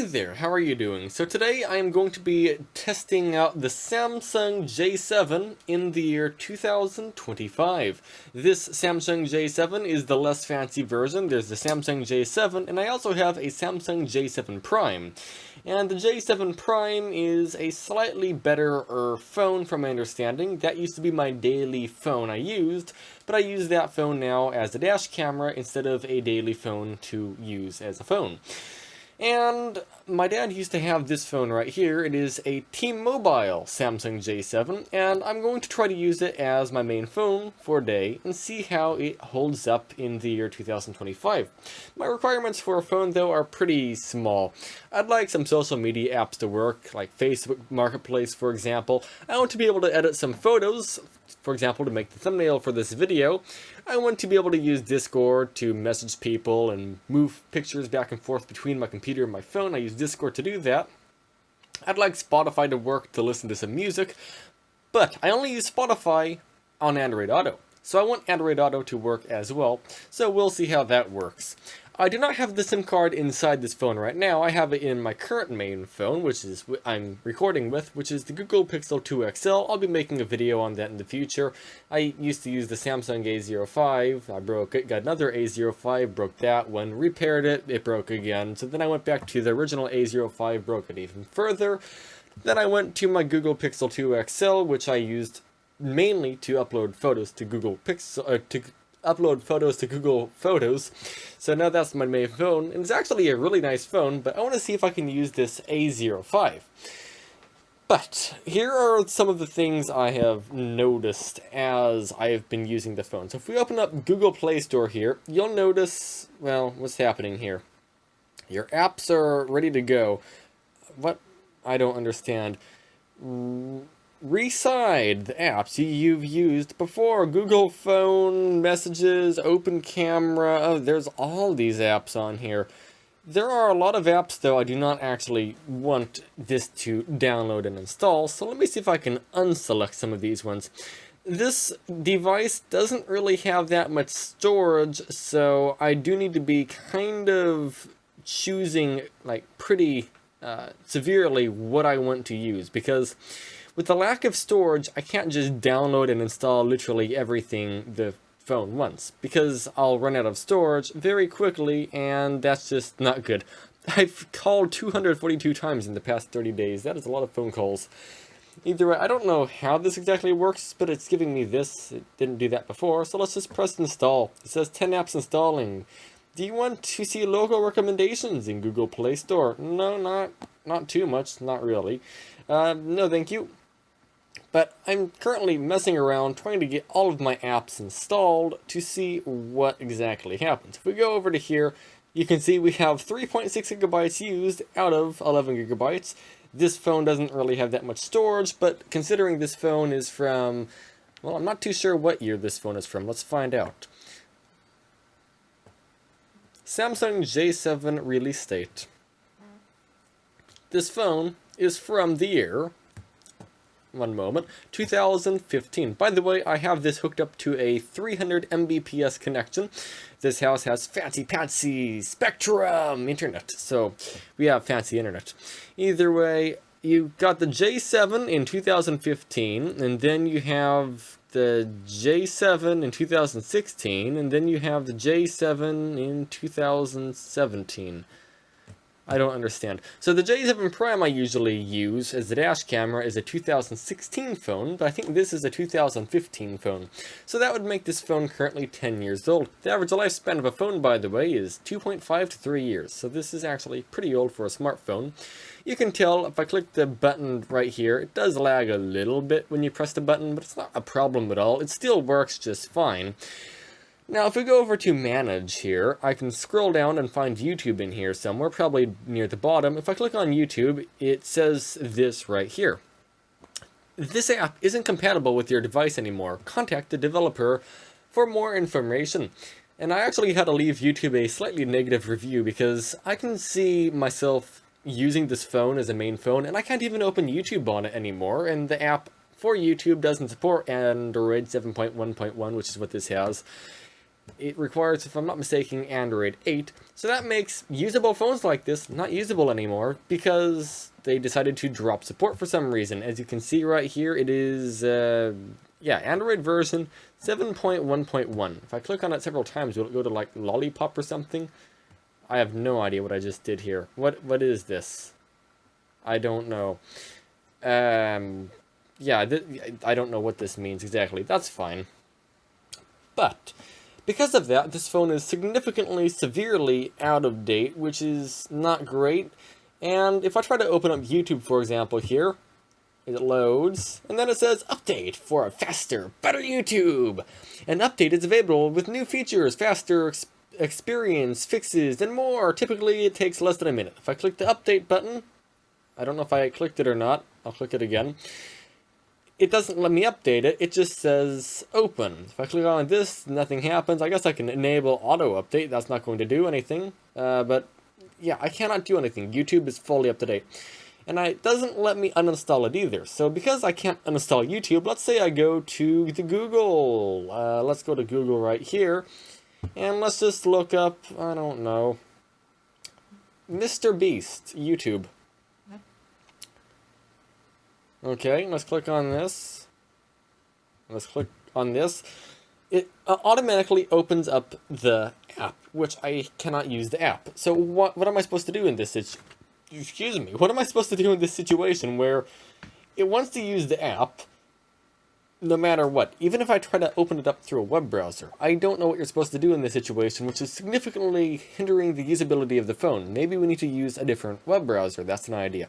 there, how are you doing? So today I am going to be testing out the Samsung J7 in the year 2025. This Samsung J7 is the less fancy version. There's the Samsung J7 and I also have a Samsung J7 Prime. And the J7 Prime is a slightly better phone from my understanding. That used to be my daily phone I used, but I use that phone now as a dash camera instead of a daily phone to use as a phone. And my dad used to have this phone right here. It is a T-Mobile Samsung J7, and I'm going to try to use it as my main phone for a day and see how it holds up in the year 2025. My requirements for a phone, though, are pretty small. I'd like some social media apps to work, like Facebook Marketplace, for example. I want to be able to edit some photos, for example, to make the thumbnail for this video. I want to be able to use Discord to message people and move pictures back and forth between my computer and my phone. I use Discord to do that. I'd like Spotify to work to listen to some music, but I only use Spotify on Android Auto. So I want Android Auto to work as well, so we'll see how that works. I do not have the SIM card inside this phone right now. I have it in my current main phone, which is what I'm recording with, which is the Google Pixel 2 XL. I'll be making a video on that in the future. I used to use the Samsung A05. I broke it, got another A05, broke that one, repaired it, it broke again. So then I went back to the original A05, broke it even further. Then I went to my Google Pixel 2 XL, which I used mainly to upload photos to Google Photos. So now that's my main phone, and it's actually a really nice phone, but I want to see if I can use this A05. But here are some of the things I have noticed as I have been using the phone. So if we open up Google Play Store here, you'll notice, well, what's happening here? Your apps are ready to go. What? I don't understand. Reside the apps you've used before. Google Phone, Messages, Open Camera. Oh, there's all these apps on here. There are a lot of apps, though, I do not actually want this to download and install, so let me see if I can unselect some of these ones. This device doesn't really have that much storage, so I do need to be kind of choosing, like, pretty severely what I want to use, because with the lack of storage, I can't just download and install literally everything the phone wants, because I'll run out of storage very quickly, and that's just not good. I've called 242 times in the past 30 days. That is a lot of phone calls. Either way, I don't know how this exactly works, but it's giving me this. It didn't do that before, so let's just press install. It says 10 apps installing. Do you want to see local recommendations in Google Play Store? No, not too much, not really. No, thank you. But I'm currently messing around trying to get all of my apps installed to see what exactly happens. If we go over to here, you can see we have 3.6 gigabytes used out of 11 gigabytes. This phone doesn't really have that much storage, but considering this phone is from, well, I'm not too sure what year this phone is from. Let's find out. Samsung J7 release date. This phone is from the year, one moment, 2015. By the way, I have this hooked up to a 300 Mbps connection. This house has fancy Spectrum internet, so we have fancy internet. Either way, you got the J7 in 2015, and then you have the J7 in 2016, and then you have the J7 in 2017. I don't understand. So the J7 Prime I usually use as the dash camera is a 2016 phone, but I think this is a 2015 phone. So that would make this phone currently 10 years old. The average lifespan of a phone, by the way, is 2.5 to 3 years. So this is actually pretty old for a smartphone. You can tell if I click the button right here, it does lag a little bit when you press the button, but it's not a problem at all. It still works just fine. Now, if we go over to Manage here, I can scroll down and find YouTube in here somewhere, probably near the bottom. If I click on YouTube, it says this right here. This app isn't compatible with your device anymore. Contact the developer for more information. And I actually had to leave YouTube a slightly negative review because I can see myself using this phone as a main phone, and I can't even open YouTube on it anymore, and the app for YouTube doesn't support Android 7.1.1, which is what this has. it requires, if I'm not mistaken, Android 8. So that makes usable phones like this not usable anymore because they decided to drop support for some reason. As you can see right here, it is, Android version 7.1.1. If I click on it several times, will it go to like Lollipop or something? I have no idea what I just did here. What is this? I don't know. I don't know what this means exactly. That's fine. But because of that, this phone is significantly, severely out of date, which is not great. And if I try to open up YouTube, for example, here, it loads, and then it says, update for a faster, better YouTube. An update is available with new features, faster experience, fixes, and more. Typically, it takes less than a minute. If I click the update button, I don't know if I clicked it or not. I'll click it again. It doesn't let me update it, it just says open. If I click on this, nothing happens. I guess I can enable auto update, that's not going to do anything. But yeah, I cannot do anything. YouTube is fully up to date. And it doesn't let me uninstall it either. So because I can't uninstall YouTube, let's say I go to the Google. Let's go to Google right here. And let's just look up, I don't know, Mr. Beast, YouTube. Okay, let's click on this. Let's click on this. It automatically opens up the app, which I cannot use the app. So what am I supposed to do in this what am I supposed to do in this situation where it wants to use the app no matter what? Even if I try to open it up through a web browser, I don't know what you're supposed to do in this situation, which is significantly hindering the usability of the phone. Maybe we need to use a different web browser. That's an idea.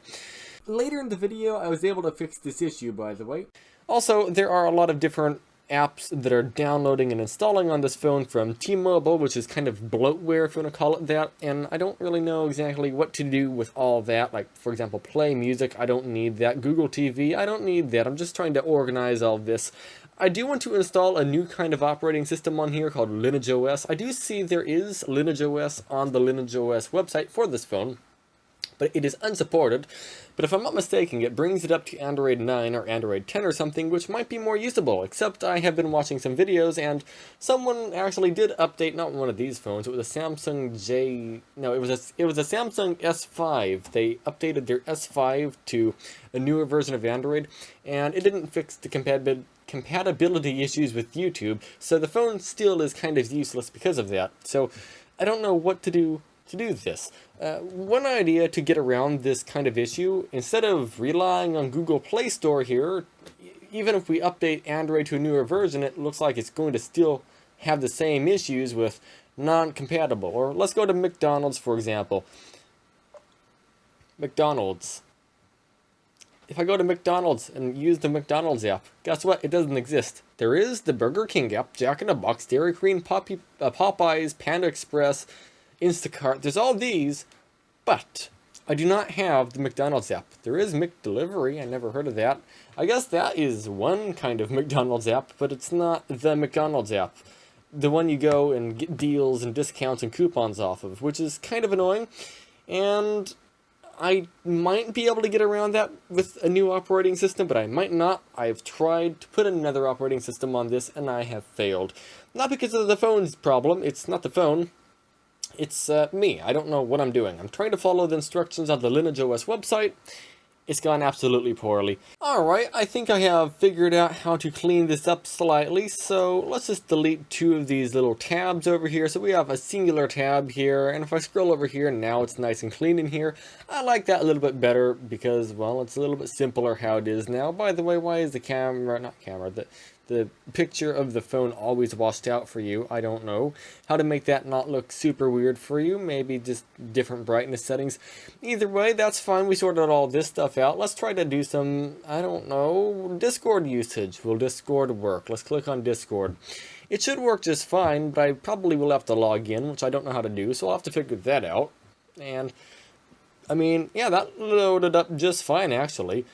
Later in the video, I was able to fix this issue, by the way. Also, there are a lot of different apps that are downloading and installing on this phone from T-Mobile, which is kind of bloatware, if you want to call it that, and I don't really know exactly what to do with all that. Like, for example, Play Music, I don't need that. Google TV, I don't need that. I'm just trying to organize all this. I do want to install a new kind of operating system on here called Lineage OS. I do see there is Lineage OS on the Lineage OS website for this phone, but it is unsupported. But if I'm not mistaken, it brings it up to Android 9 or Android 10 or something, which might be more usable, except I have been watching some videos, and someone actually did update, not one of these phones, it was a Samsung it was a Samsung S5. They updated their S5 to a newer version of Android, and it didn't fix the compatibility issues with YouTube, so the phone still is kind of useless because of that. So I don't know what to do this. One idea to get around this kind of issue, instead of relying on Google Play Store here, even if we update Android to a newer version, it looks like it's going to still have the same issues with non-compatible. Or let's go to McDonald's, for example. McDonald's. If I go to McDonald's and use the McDonald's app, guess what? It doesn't exist. There is the Burger King app, Jack in the Box, Dairy Queen, Popeyes, Panda Express, Instacart. There's all these, but I do not have the McDonald's app. There is McDelivery. I never heard of that. I guess that is one kind of McDonald's app, but it's not the McDonald's app. The one you go and get deals and discounts and coupons off of, which is kind of annoying. And I might be able to get around that with a new operating system, but I might not. I've tried to put another operating system on this, and I have failed. Not because of the phone's problem. It's not the phone. It's me. I don't know what I'm doing. I'm trying to follow the instructions on the Lineage OS website. It's gone absolutely poorly. Alright, I think I have figured out how to clean this up slightly, so let's just delete two of these little tabs over here. So we have a singular tab here, and if I scroll over here, now it's nice and clean in here. I like that a little bit better because, well, it's a little bit simpler how it is now. By the way, why is the picture of the phone always washed out for you? I don't know how to make that not look super weird for you. Maybe just different brightness settings. Either way, that's fine. We sorted all this stuff out. Let's try to do some, I don't know, Discord usage. Will Discord work? Let's click on Discord. It should work just fine, but I probably will have to log in, which I don't know how to do, so I'll have to figure that out. And, I mean, yeah, that loaded up just fine, actually.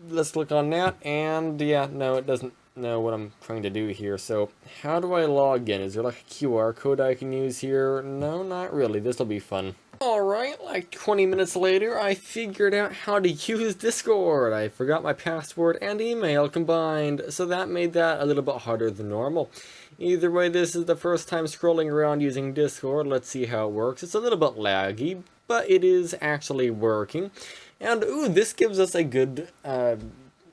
Let's click on that, and yeah, no, it doesn't know what I'm trying to do here. So how do I log in? Is there like a QR code I can use here? No, not really. This will be fun. Alright, like 20 minutes later, I figured out how to use Discord. I forgot my password and email combined, so that made that a little bit harder than normal. Either way, this is the first time scrolling around using Discord. Let's see how it works. It's a little bit laggy, but it is actually working. And, ooh, this gives us a good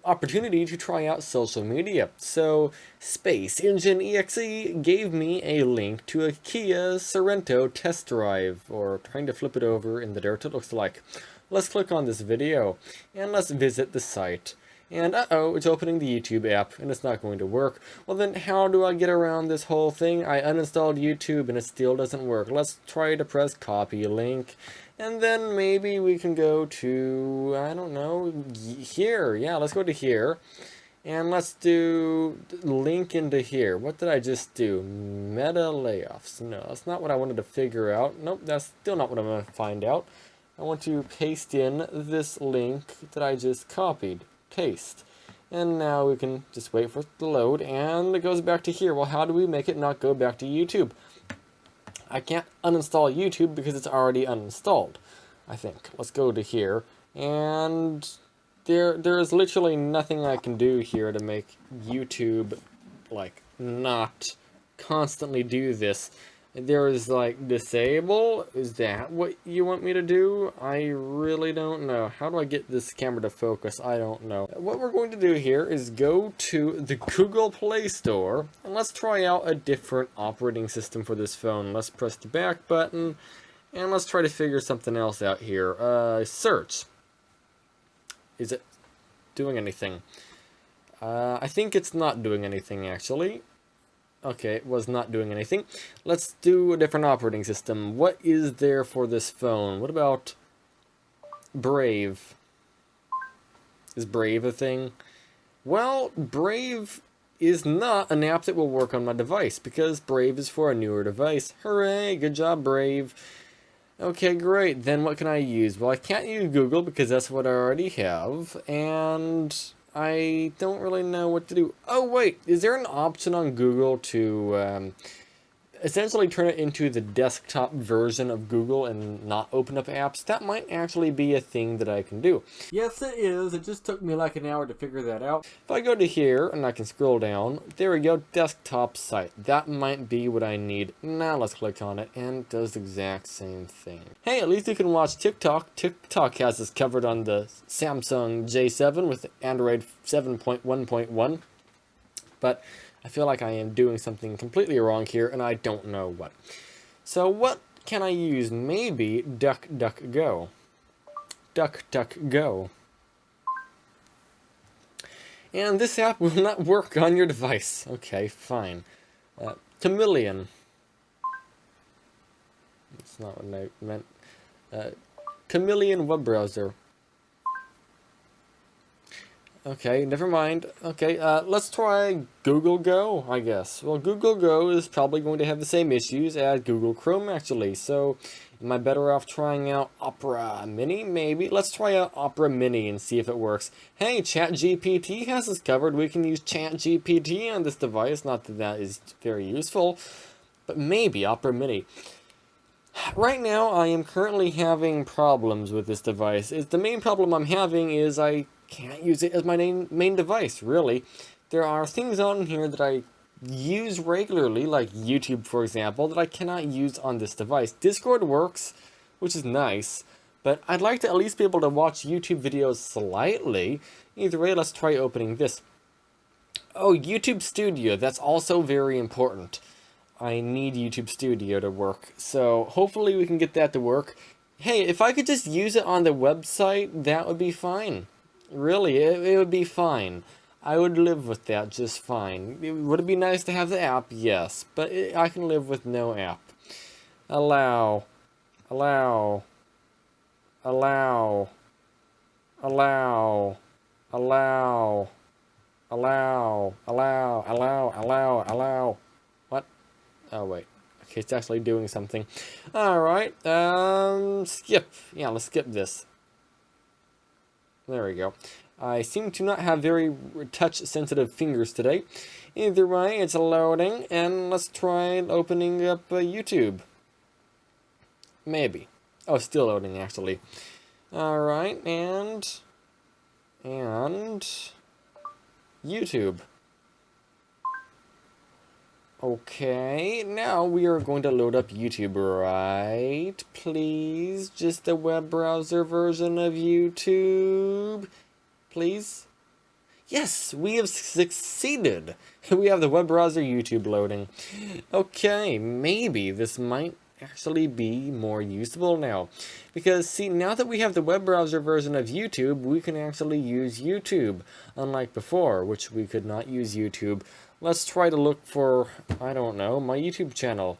opportunity to try out social media. So, Space Engine EXE gave me a link to a Kia Sorento test drive, or trying to flip it over in the dirt, it looks like. Let's click on this video, and let's visit the site. And uh-oh, it's opening the YouTube app, and it's not going to work. Well then, how do I get around this whole thing? I uninstalled YouTube, and it still doesn't work. Let's try to press copy link. And then maybe we can go to, I don't know, here. Yeah, let's go to here. And let's do link into here. What did I just do? Meta layoffs. No, that's not what I wanted to figure out. Nope, that's still not what I'm going to find out. I want to paste in this link that I just copied. Paste. And now we can just wait for it to load, and it goes back to here. Well, how do we make it not go back to YouTube? I can't uninstall YouTube because it's already uninstalled, I think. Let's go to here, and there's literally nothing I can do here to make YouTube, like, not constantly do this. There's, like, disable. Is that what you want me to do? I really don't know. How do I get this camera to focus? I don't know. What we're going to do here is go to the Google Play Store, and let's try out a different operating system for this phone. Let's press the back button, and let's try to figure something else out here. Search. Is it doing anything? I think it's not doing anything, actually. Okay, it was not doing anything. Let's do a different operating system. What is there for this phone? What about Brave? Is Brave a thing? Well, Brave is not an app that will work on my device, because Brave is for a newer device. Hooray, good job, Brave. Okay, great. Then what can I use? Well, I can't use Google because that's what I already have, and I don't really know what to do. Oh, wait, is there an option on Google to essentially turn it into the desktop version of Google and not open up apps? That might actually be a thing that I can do. Yes, it is. It just took me like an hour to figure that out. If I go to here and I can scroll down, there we go, desktop site. That might be what I need. Now let's click on it, and it does the exact same thing. Hey, at least you can watch TikTok. TikTok has this covered on the Samsung J7 with Android 7.1.1. But I feel like I am doing something completely wrong here, and I don't know what. So what can I use? Maybe DuckDuckGo. DuckDuckGo. And this app will not work on your device. Okay, fine. Chameleon. That's not what I meant. Chameleon web browser. Okay, never mind. Okay, let's try Google Go, I guess. Well, Google Go is probably going to have the same issues as Google Chrome, actually. So, am I better off trying out Opera Mini? Maybe. Let's try out Opera Mini and see if it works. Hey, ChatGPT has us covered. We can use ChatGPT on this device. Not that that is very useful, but maybe Opera Mini. Right now, I am currently having problems with this device. The main problem I'm having is I can't use it as my main device, really. There are things on here that I use regularly, like YouTube, for example, that I cannot use on this device. Discord works, which is nice, but I'd like to at least be able to watch YouTube videos slightly. Either way, let's try opening this. Oh, YouTube Studio, that's also very important. I need YouTube Studio to work, so hopefully we can get that to work. Hey, if I could just use it on the website, that would be fine. Really, it would be fine. I would live with that just fine. Would it be nice to have the app? Yes, but I can live with no app. Allow. Allow. Allow. Allow. Allow. Allow. Allow. Allow. Allow. Allow. What? Oh, wait. Okay, it's actually doing something. Alright, skip. Yeah, let's skip this. There we go. I seem to not have very touch-sensitive fingers today. Either way, it's loading, and let's try opening up YouTube. Maybe. Oh, still loading, actually. Alright, and YouTube. Okay, now we are going to load up YouTube, right? Please, just the web browser version of YouTube. Please? Yes, we have succeeded. We have the web browser YouTube loading. Okay, maybe this might actually be more usable now. Because, see, now that we have the web browser version of YouTube, we can actually use YouTube, unlike before, which we could not use YouTube. Let's try to look for, I don't know, my YouTube channel.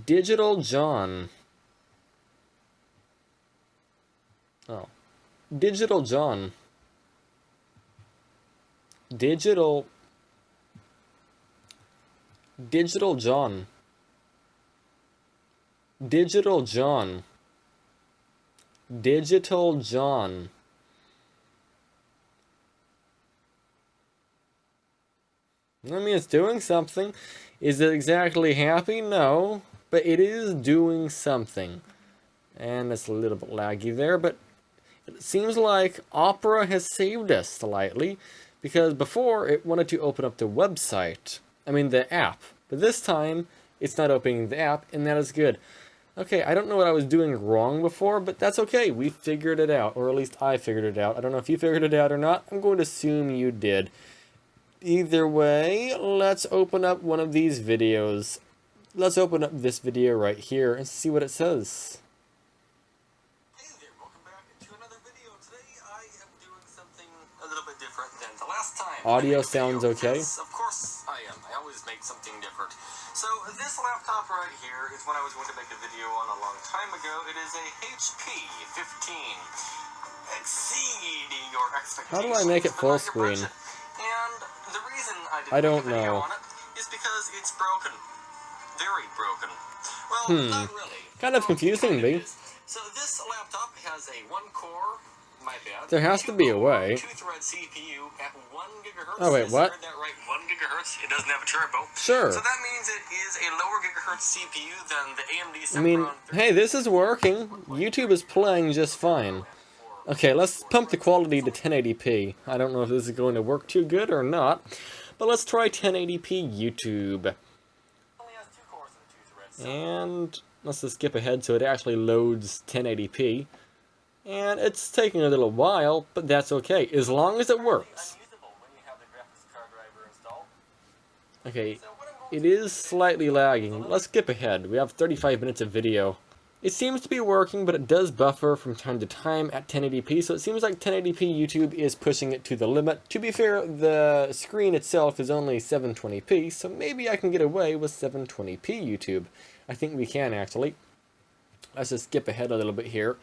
Digital John. Oh. Digital John. Digital John. Digital John. Digital John. I mean, it's doing something. Is it exactly happy? No. But it is doing something. And it's a little bit laggy there, but it seems like Opera has saved us slightly, because before it wanted to open up the website. I mean, the app. But this time, it's not opening the app, and that is good. Okay, I don't know what I was doing wrong before, but that's okay. We figured it out, or at least I figured it out. I don't know if you figured it out or not. I'm going to assume you did. Either way, let's open up one of these videos. Let's open up this video right here and see what it says. Hey there, welcome back to another video. Today I am doing something a little bit different than the last time. Audio sounds okay? Yes, of course I am. I always make something different. So this laptop right here is one I was going to make a video on a long time ago. It is a HP 15. Exceeding your expectations. How do I make it full screen? And the reason I didn't don't make a video know. on it is because it's broken. Very broken. Well, not really. Kind of confusing me. So this laptop has a 1-core, my bad. There has to be a way. 2-thread CPU at 1 gigahertz. Oh wait, what? Heard that right? 1 gigahertz. It doesn't have a turbo. Sure. So that means it is a lower gigahertz CPU than the AMD Sempron. I mean, hey, this is working. YouTube is playing just fine. Okay, let's pump the quality to 1080p. I don't know if this is going to work too good or not, but let's try 1080p YouTube. Only has 2 cores and a 2-thread. And let's just skip ahead so it actually loads 1080p. And it's taking a little while, but that's okay, as long as it works. Unusable when you have the graphics card driver installed. Okay, it is slightly lagging. Let's skip ahead. We have 35 minutes of video. It seems to be working, but it does buffer from time to time at 1080p, so it seems like 1080p YouTube is pushing it to the limit. To be fair, the screen itself is only 720p, so maybe I can get away with 720p YouTube. I think we can, actually. Let's just skip ahead a little bit here.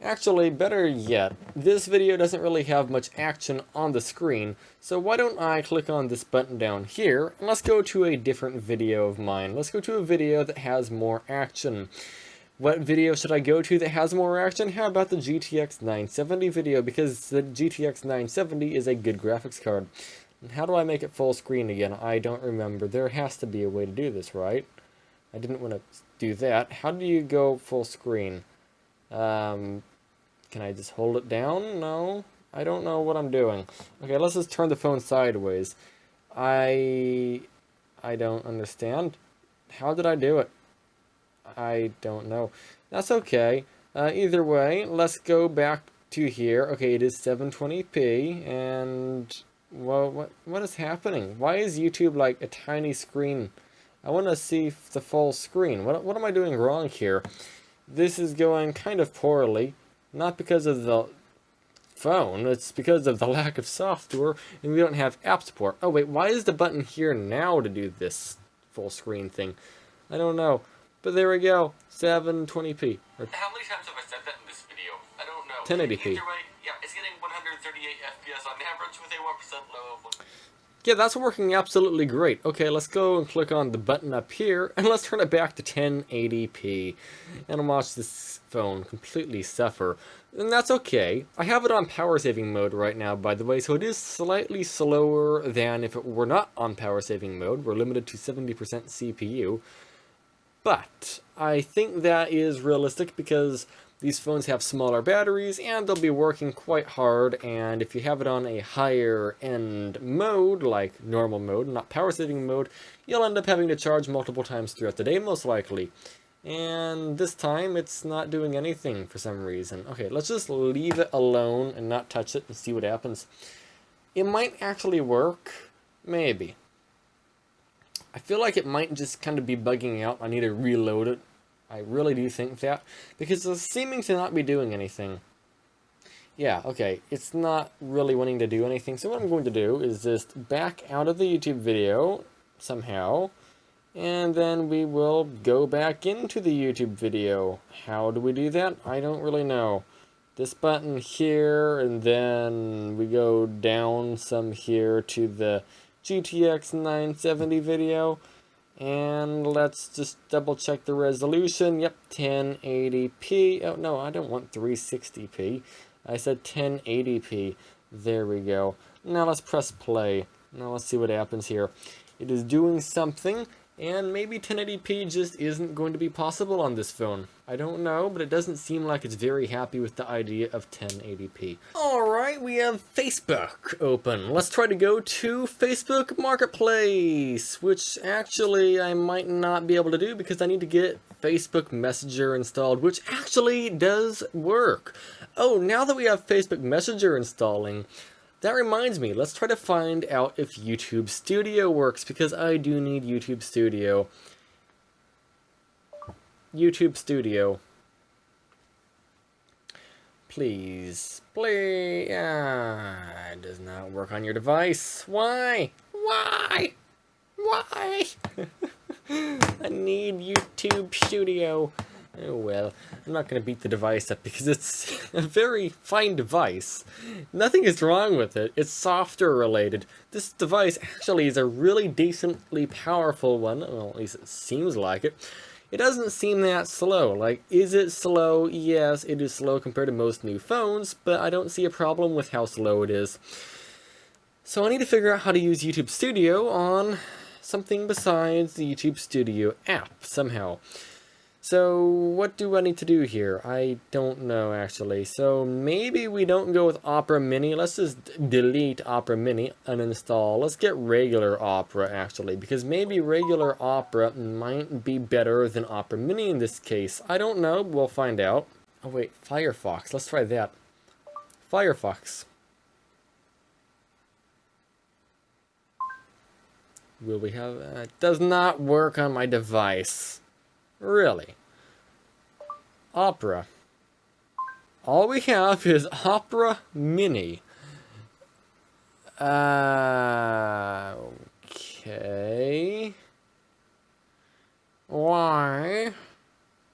Actually, better yet, this video doesn't really have much action on the screen, so why don't I click on this button down here, and let's go to a different video of mine. Let's go to a video that has more action. What video should I go to that has more action? How about the GTX 970 video, because the GTX 970 is a good graphics card. And how do I make it full screen again? I don't remember. There has to be a way to do this, right? I didn't want to do that. How do you go full screen? Can I just hold it down? No, I don't know what I'm doing. Okay, let's just turn the phone sideways. I don't understand. How did I do it? I don't know. That's okay. Either way, let's go back to here. Okay, it is 720p, and well, what is happening? Why is YouTube like a tiny screen? I want to see the full screen. What am I doing wrong here? This is going kind of poorly. Not because of the phone, it's because of the lack of software, and we don't have app support. Oh wait, why is the button here now to do this full screen thing? I don't know. But there we go, 720p. How many times have I said that in this video? I don't know. 1080p. Either way, yeah, it's getting 138 FPS on average with a 1% low of 1. Yeah, that's working absolutely great. Okay, let's go and click on the button up here, and let's turn it back to 1080p. And watch this phone completely suffer. And that's okay. I have it on power saving mode right now, by the way, so it is slightly slower than if it were not on power saving mode. We're limited to 70% CPU. But I think that is realistic because these phones have smaller batteries and they'll be working quite hard, and if you have it on a higher end mode, like normal mode, not power saving mode, you'll end up having to charge multiple times throughout the day most likely. And this time it's not doing anything for some reason. Okay, let's just leave it alone and not touch it and see what happens. It might actually work, maybe. I feel like it might just kind of be bugging out. I need to reload it. I really do think that, because it's seeming to not be doing anything. Yeah, okay, it's not really wanting to do anything, so what I'm going to do is just back out of the YouTube video somehow, and then we will go back into the YouTube video. How do we do that? I don't really know. This button here, and then we go down some here to the GTX 970 video. And let's just double check the resolution. Yep, 1080p. Oh, no, I don't want 360p. I said 1080p. There we go. Now let's press play. Now let's see what happens here. It is doing something, and maybe 1080p just isn't going to be possible on this phone. I don't know, but it doesn't seem like it's very happy with the idea of 1080p. Alright, we have Facebook open. Let's try to go to Facebook Marketplace, which actually I might not be able to do because I need to get Facebook Messenger installed, which actually does work. Oh, now that we have Facebook Messenger installing, that reminds me, let's try to find out if YouTube Studio works, because I do need YouTube Studio. YouTube Studio. Please. Play. It does not work on your device. Why? Why? Why? I need YouTube Studio. Oh well, I'm not going to beat the device up because it's a very fine device. Nothing is wrong with it. It's software related. This device actually is a really decently powerful one. Well, at least it seems like it. It doesn't seem that slow. Like, is it slow? Yes, it is slow compared to most new phones, but I don't see a problem with how slow it is. So I need to figure out how to use YouTube Studio on something besides the YouTube Studio app somehow. So what do I need to do here? I don't know actually. So maybe we don't go with Opera Mini. Let's just delete Opera Mini, uninstall. Let's get regular Opera actually, because maybe regular Opera might be better than Opera Mini in this case. I don't know, we'll find out. Oh wait, Firefox, let's try that. Firefox. Will we have, it does not work on my device. Really? Opera. All we have is Opera Mini. Okay. Why?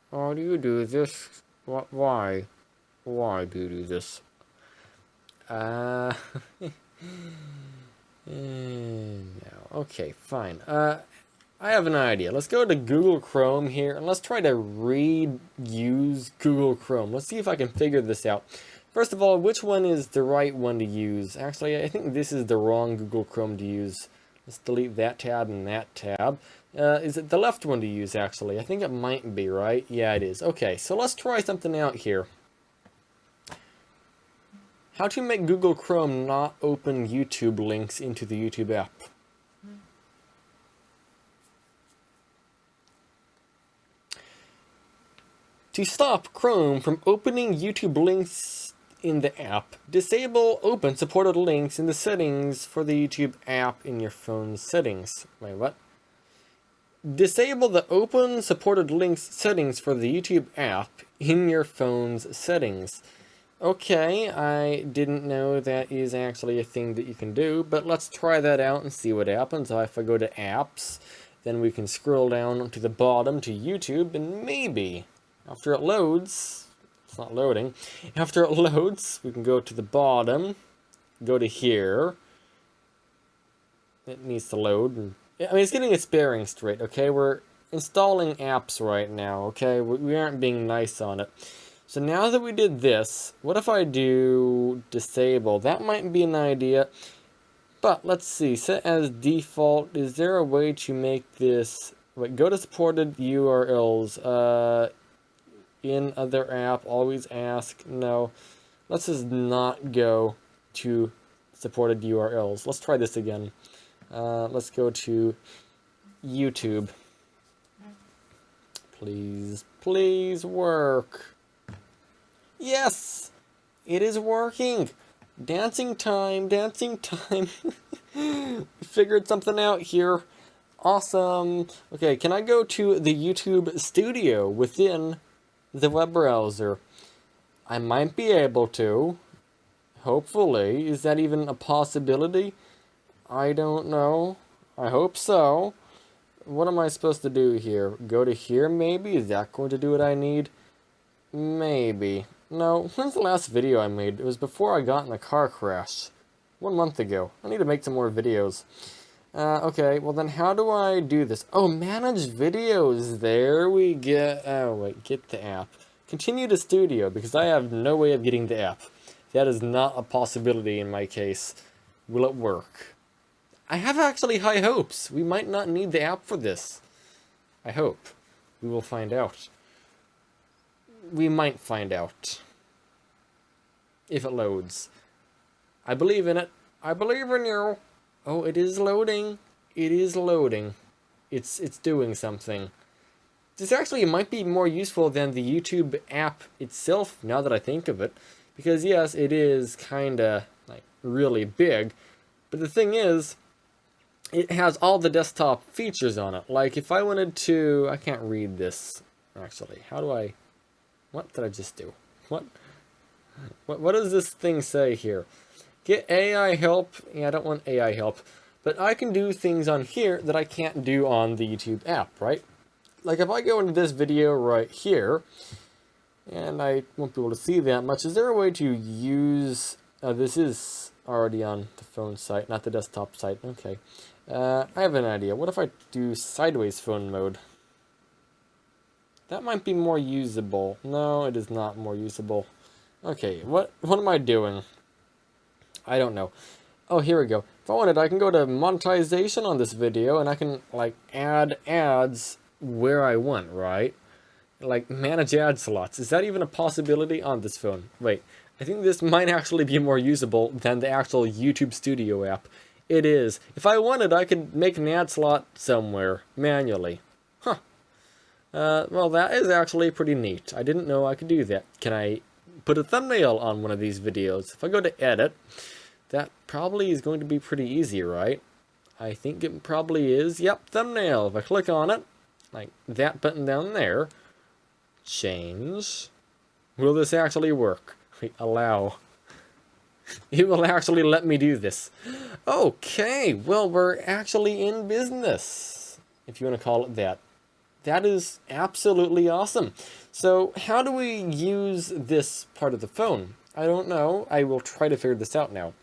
Why do you do this? Why? Why do you do this? No. Okay, fine. I have an idea. Let's go to Google Chrome here, and let's try to reuse Google Chrome. Let's see if I can figure this out. First of all, which one is the right one to use? Actually, I think this is the wrong Google Chrome to use. Let's delete that tab and that tab. Is it the left one to use, actually? I think it might be, right? Yeah, it is. Okay, so let's try something out here. How to make Google Chrome not open YouTube links into the YouTube app. To stop Chrome from opening YouTube links in the app, disable open supported links in the settings for the YouTube app in your phone's settings. Wait, what? Disable the open supported links settings for the YouTube app in your phone's settings. Okay, I didn't know that is actually a thing that you can do, but let's try that out and see what happens. So if I go to apps, then we can scroll down to the bottom to YouTube, and maybe after it loads, it's not loading, after it loads, we can go to the bottom, go to here, it needs to load, and, I mean, it's getting its bearings straight, okay, we're installing apps right now, okay, we aren't being nice on it. So now that we did this, what if I do disable? That might be an idea, but let's see, set as default, is there a way to make this Wait, go to supported URLs. In other app, always ask. No. Let's just not go to supported URLs. Let's try this again. Let's go to YouTube. Please, please work. Yes! It is working! Dancing time, dancing time. We figured something out here. Awesome. Okay, can I go to the YouTube studio within the web browser? I might be able to. Hopefully. Is that even a possibility? I don't know. I hope so. What am I supposed to do here? Go to here maybe? Is that going to do what I need? Maybe. No, when's the last video I made? It was before I got in a car crash. 1 month ago. I need to make some more videos. Okay, well then how do I do this? Oh, manage videos. There we get... Oh, wait, get the app. Continue to studio, because I have no way of getting the app. That is not a possibility in my case. Will it work? I have actually high hopes. We might not need the app for this. I hope. We will find out. We might find out. If it loads. I believe in it. I believe in you. Oh, it is loading. It is loading. It's doing something. This actually might be more useful than the YouTube app itself, now that I think of it. Because yes, it is kinda, like, really big. But the thing is, it has all the desktop features on it. Like, if I wanted to... I can't read this, actually. How do I... What did I just do? What does this thing say here? Get AI help. Yeah, I don't want AI help. But I can do things on here that I can't do on the YouTube app, right? Like if I go into this video right here, and I won't be able to see that much, is there a way to use... this is already on the phone site, not the desktop site. Okay. I have an idea. What if I do sideways phone mode? That might be more usable. No, it is not more usable. Okay, what am I doing? I don't know. Oh, here we go. If I wanted, I can go to monetization on this video, and I can, like, add ads where I want, right? Like, manage ad slots. Is that even a possibility on this phone? Wait, I think this might actually be more usable than the actual YouTube Studio app. It is. If I wanted, I could make an ad slot somewhere, manually. Huh. Well, that is actually pretty neat. I didn't know I could do that. Can I put a thumbnail on one of these videos? If I go to edit, that probably is going to be pretty easy, right? I think it probably is. Yep, thumbnail. If I click on it, like that button down there, change. Will this actually work? Wait, allow. It will actually let me do this. Okay, well, we're actually in business, if you want to call it that. That is absolutely awesome. So how do we use this part of the phone? I don't know. I will try to figure this out now.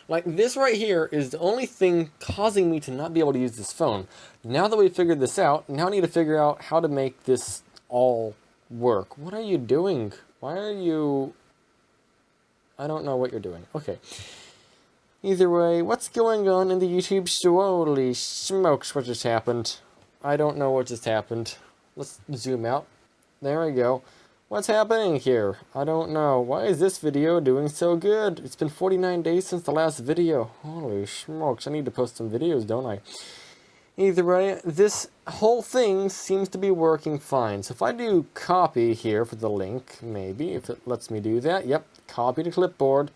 Like, this right here is the only thing causing me to not be able to use this phone. Now that we figured this out, now I need to figure out how to make this all work. What are you doing? Why are you... I don't know what you're doing. Okay. Either way, what's going on in the YouTube show? Holy smokes, what just happened? I don't know what just happened. Let's zoom out. There we go. What's happening here? I don't know. Why is this video doing so good? It's been 49 days since the last video. Holy smokes, I need to post some videos, don't I? Either way, this whole thing seems to be working fine. So if I do copy here for the link, maybe, if it lets me do that. Yep, copy to clipboard.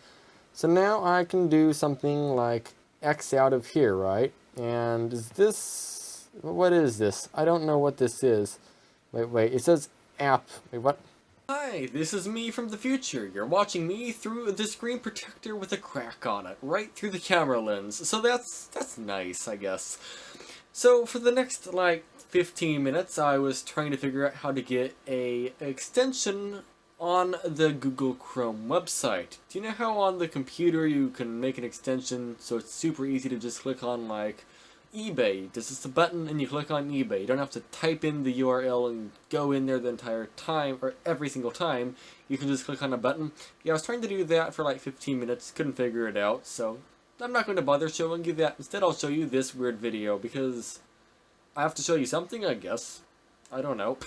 So now I can do something like X out of here, right? And is this... what is this? I don't know what this is. Wait, it says app. Wait, what? Hi, this is me from the future. You're watching me through the screen protector with a crack on it, right through the camera lens. So that's nice, I guess. So for the next, like, 15 minutes, I was trying to figure out how to get an extension on the Google Chrome website. Do you know how on the computer you can make an extension so it's super easy to just click on, like, eBay? This is the button and you click on eBay. You don't have to type in the URL and go in there the entire time, or every single time. You can just click on a button. Yeah, I was trying to do that for like 15 minutes, couldn't figure it out, so I'm not going to bother showing you that. Instead, I'll show you this weird video because I have to show you something, I guess. I don't know.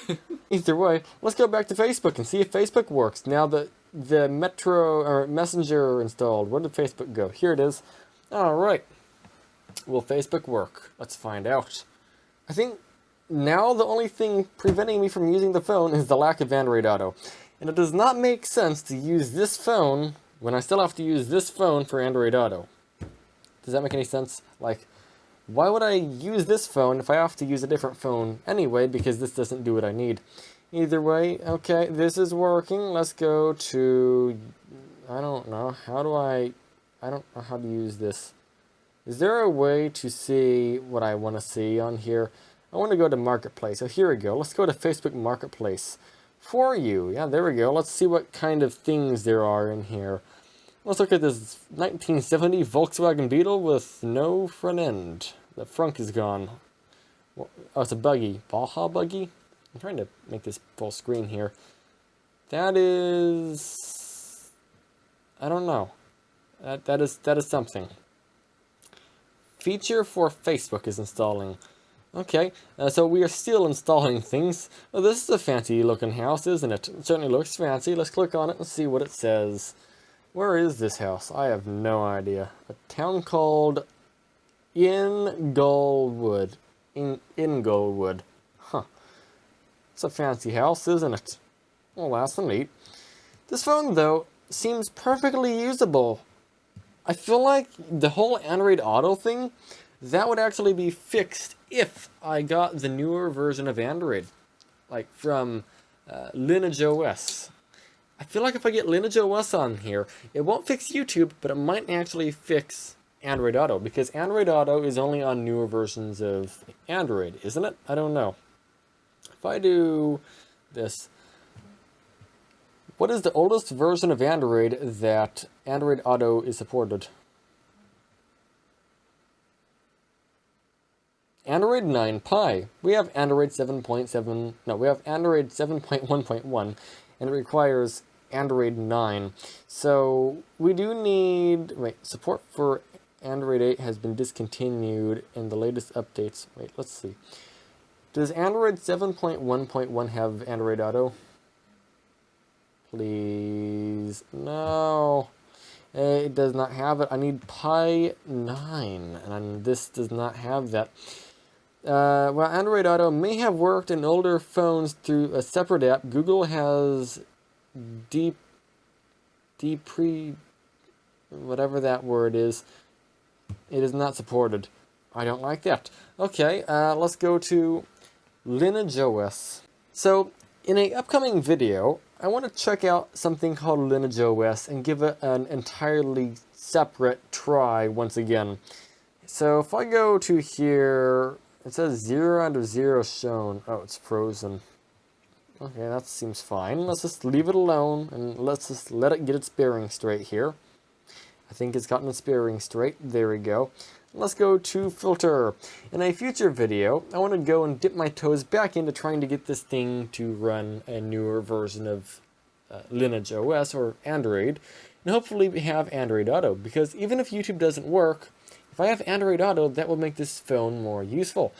Either way, let's go back to Facebook and see if Facebook works. Now that the Metro or Messenger installed, where did Facebook go? Here it is. Alright. Will Facebook work? Let's find out. I think now the only thing preventing me from using the phone is the lack of Android Auto. And it does not make sense to use this phone when I still have to use this phone for Android Auto. Does that make any sense? Like, why would I use this phone if I have to use a different phone anyway, because this doesn't do what I need? Either way, okay, this is working. Let's go to, I don't know, I don't know how to use this. Is there a way to see what I want to see on here? I want to go to Marketplace. So here we go. Let's go to Facebook Marketplace. For you. Yeah, there we go. Let's see what kind of things there are in here. Let's look at this 1970 Volkswagen Beetle with no front end. The front is gone. Oh, it's a buggy. Baja buggy? I'm trying to make this full screen here. That is... I don't know. That is something. Feature for Facebook is installing. Okay, so we are still installing things. Well, this is a fancy looking house, isn't it? It certainly looks fancy. Let's click on it and see what it says. Where is this house? I have no idea. A town called Inglewood. Inglewood. Huh. It's a fancy house, isn't it? Well, that's neat. This phone, though, seems perfectly usable. I feel like the whole Android Auto thing, that would actually be fixed if I got the newer version of Android, like from Lineage OS. I feel like if I get Lineage OS on here, it won't fix YouTube, but it might actually fix Android Auto, because Android Auto is only on newer versions of Android, isn't it? I don't know. If I do this, what is the oldest version of Android that Android Auto is supported? Android 9 Pie. We have Android 7.7, no, we have Android 7.1.1, and it requires Android 9. So we do need, support for Android 8 has been discontinued in the latest updates. Wait, let's see. Does Android 7.1.1 have Android Auto? Please, no. It does not have it. I need Pi 9, and this does not have that. Well, Android Auto may have worked in older phones through a separate app. Google has whatever that word is. It is not supported. I don't like that. Okay, let's go to Lineage OS. So, in an upcoming video, I want to check out something called Lineage OS and give it an entirely separate try once again. So if I go to here, it says 0 out of 0 shown. Oh, it's frozen. Okay, that seems fine. Let's just leave it alone and let's just let it get its bearings straight here. I think it's gotten its bearings straight. There we go. Let's go to filter. In a future video, I want to go and dip my toes back into trying to get this thing to run a newer version of Lineage OS or Android, and hopefully we have Android Auto, because even if YouTube doesn't work, if I have Android Auto, that will make this phone more useful.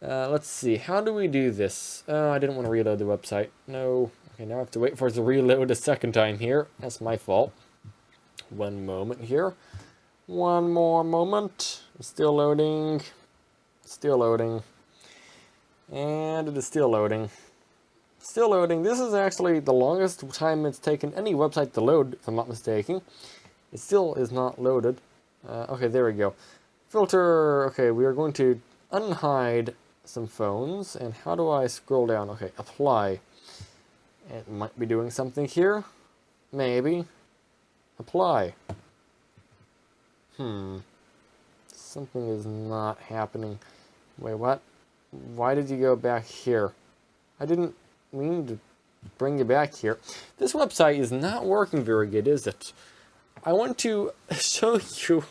Let's see, how do we do this? I didn't want to reload the website. No. Okay, now I have to wait for it to reload a second time here. That's my fault. One moment here. One more moment. It's still loading. Still loading. And it is still loading. Still loading. This is actually the longest time it's taken any website to load, if I'm not mistaken. It still is not loaded. Okay, there we go. Filter. Okay, we are going to unhide some phones. And how do I scroll down? Okay, apply. It might be doing something here. Maybe. Apply. Something is not happening. Wait, what? Why did you go back here? I didn't mean to bring you back here. This website is not working very good, is it? I want to show you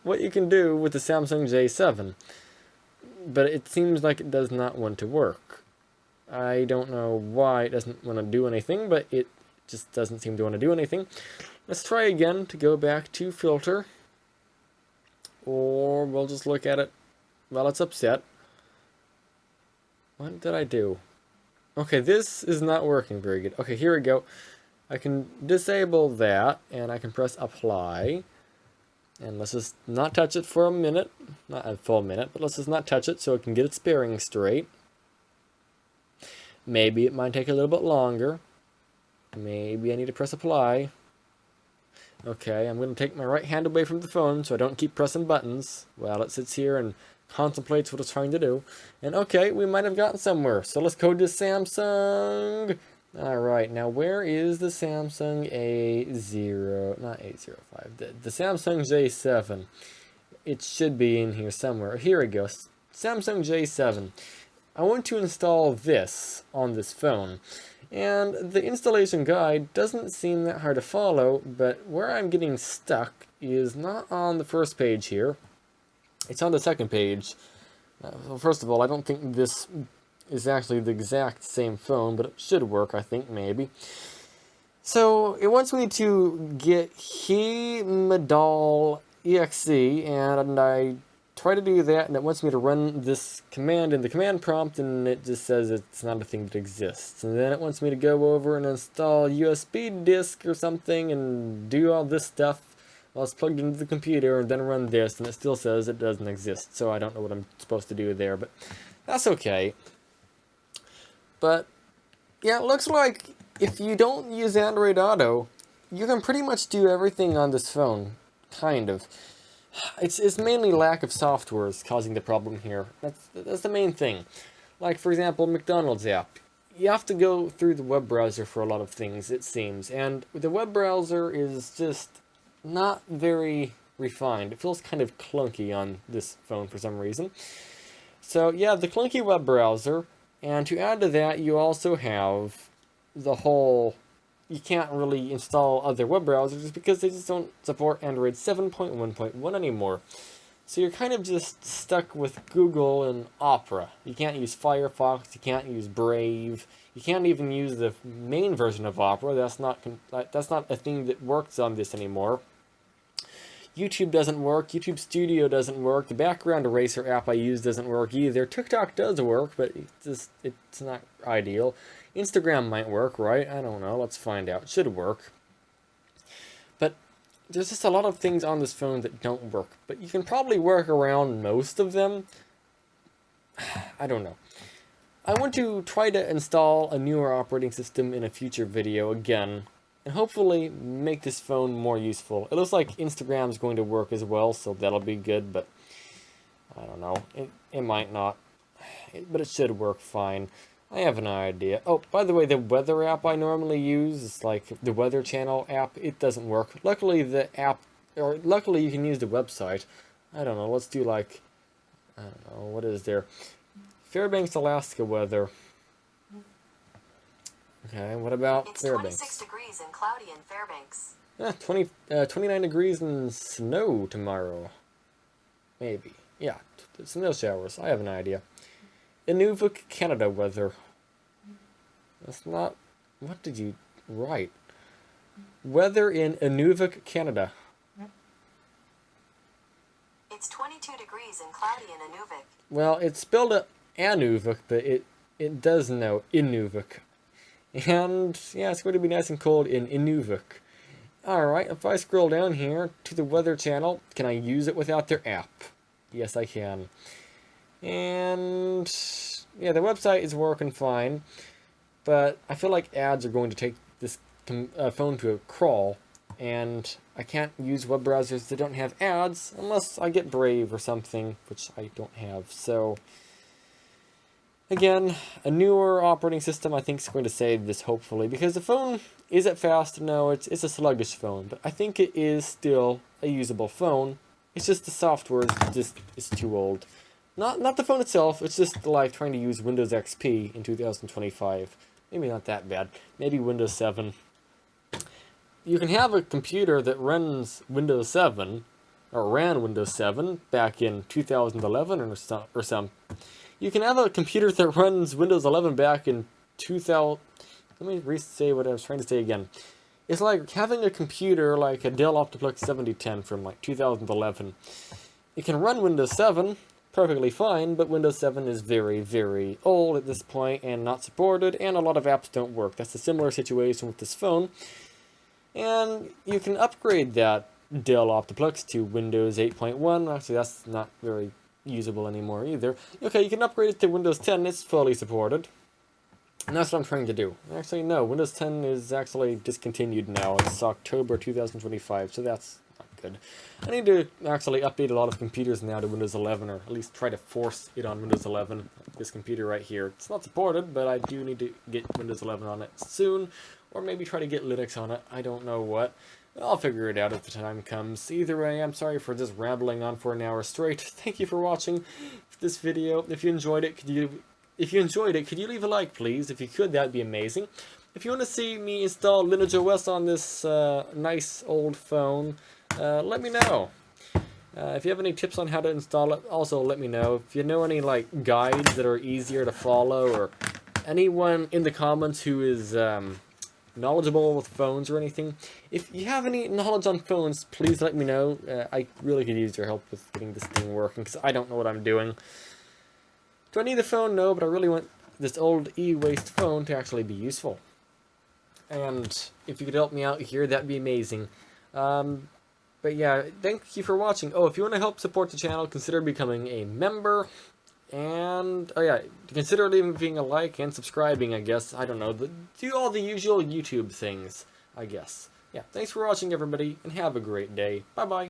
what you can do with the Samsung J7. But it seems like it does not want to work. I don't know why it doesn't want to do anything, but it just doesn't seem to want to do anything. Let's try again to go back to filter. Or we'll just look at it while it's upset. What did I do? Okay, this is not working very good. Okay, here we go. I can disable that, and I can press apply. And let's just not touch it for a minute. Not a full minute, but let's just not touch it so it can get its bearings straight. Maybe it might take a little bit longer. Maybe I need to press apply. Okay, I'm going to take my right hand away from the phone so I don't keep pressing buttons while it sits here and contemplates what it's trying to do. And okay, we might have gotten somewhere. So let's code this Samsung. Alright, now where is the Samsung A0, not A05, the Samsung J7. It should be in here somewhere. Here it goes. Samsung J7. I want to install this on this phone. And the installation guide doesn't seem that hard to follow, but where I'm getting stuck is not on the first page here. It's on the second page. Well, first of all, I don't think this is actually the exact same phone, but it should work, I think, maybe. So, it wants me to get Medal exe, and I try to do that, and it wants me to run this command in the command prompt, and it just says it's not a thing that exists. And then it wants me to go over and install USB disk or something and do all this stuff while it's plugged into the computer, and then run this, and it still says it doesn't exist. So I don't know what I'm supposed to do there, but that's okay. But yeah, it looks like if you don't use Android Auto, you can pretty much do everything on this phone, kind of. It's mainly lack of software is causing the problem here. That's the main thing. Like, for example, McDonald's app. You have to go through the web browser for a lot of things, it seems. And the web browser is just not very refined. It feels kind of clunky on this phone for some reason. So, yeah, the clunky web browser. And to add to that, you also have the whole... You can't really install other web browsers because they just don't support Android 7.1.1 anymore. So you're kind of just stuck with Google and Opera. You can't use Firefox, you can't use Brave, you can't even use the main version of Opera. That's not a thing that works on this anymore. YouTube doesn't work, YouTube Studio doesn't work, the background eraser app I use doesn't work either. TikTok does work, but it's not ideal. Instagram might work, right? I don't know. Let's find out. It should work. But there's just a lot of things on this phone that don't work. But you can probably work around most of them. I don't know. I want to try to install a newer operating system in a future video again. And hopefully make this phone more useful. It looks like Instagram's going to work as well, so that'll be good. But I don't know. It might not. But it should work fine. I have an idea. Oh, by the way, the weather app I normally use is like the Weather Channel app. It doesn't work. Luckily, luckily you can use the website. I don't know. Let's do like, I don't know, what is there? Fairbanks, Alaska weather. Okay, what about it's Fairbanks? 26 degrees and cloudy in Fairbanks. 29 degrees and snow tomorrow. Maybe. Yeah, snow showers. I have an idea. Inuvik, Canada weather. That's not... What did you write? Weather in Inuvik, Canada. It's 22 degrees and cloudy in Inuvik. Well, it's spelled Anuvik, but it does know Inuvik. And, yeah, it's going to be nice and cold in Inuvik. Alright, if I scroll down here to the Weather Channel, can I use it without their app? Yes, I can. And yeah, the website is working fine, but I feel like ads are going to take this phone to a crawl, and I can't use web browsers that don't have ads unless I get Brave or something, which I don't have. So again, a newer operating system I think is going to save this, hopefully, because the phone, is it fast? No, it's a sluggish phone, but I think it is still a usable phone. It's just the software is too old. Not the phone itself, it's just like trying to use Windows XP in 2025. Maybe not that bad. Maybe Windows 7. You can have a computer that runs Windows 7, or ran Windows 7 back in 2011 or some. You can have a computer that runs Windows 11 back in 2000. Let me re-say what I was trying to say again. It's like having a computer like a Dell Optiplex 7010 from like 2011. It can run Windows 7, perfectly fine, but Windows 7 is very, very old at this point and not supported, and a lot of apps don't work. That's a similar situation with this phone. And you can upgrade that Dell Optiplex to Windows 8.1. Actually, that's not very usable anymore either. Okay, you can upgrade it to Windows 10. It's fully supported. And that's what I'm trying to do. Actually, no, Windows 10 is actually discontinued now. It's October 2025, so that's not good. I need to actually update a lot of computers now to Windows 11, or at least try to force it on Windows 11. This computer right here. It's not supported, but I do need to get Windows 11 on it soon, or maybe try to get Linux on it. I don't know what. I'll figure it out if the time comes. Either way, I'm sorry for just rambling on for an hour straight. Thank you for watching this video. If you enjoyed it, could you leave a like, please? If you could, that'd be amazing. If you want to see me install Lineage OS on this nice old phone, let me know. If you have any tips on how to install it, also let me know. If you know any like guides that are easier to follow, or anyone in the comments who is knowledgeable with phones or anything, if you have any knowledge on phones, please let me know. I really could use your help with getting this thing working, because I don't know what I'm doing. Do I need the phone? No, but I really want this old e-waste phone to actually be useful. And if you could help me out here, that'd be amazing. But yeah, thank you for watching. Oh, if you want to help support the channel, consider becoming a member. And, oh yeah, consider leaving a like and subscribing, I guess. I don't know. Do all the usual YouTube things, I guess. Yeah, thanks for watching, everybody, and have a great day. Bye-bye.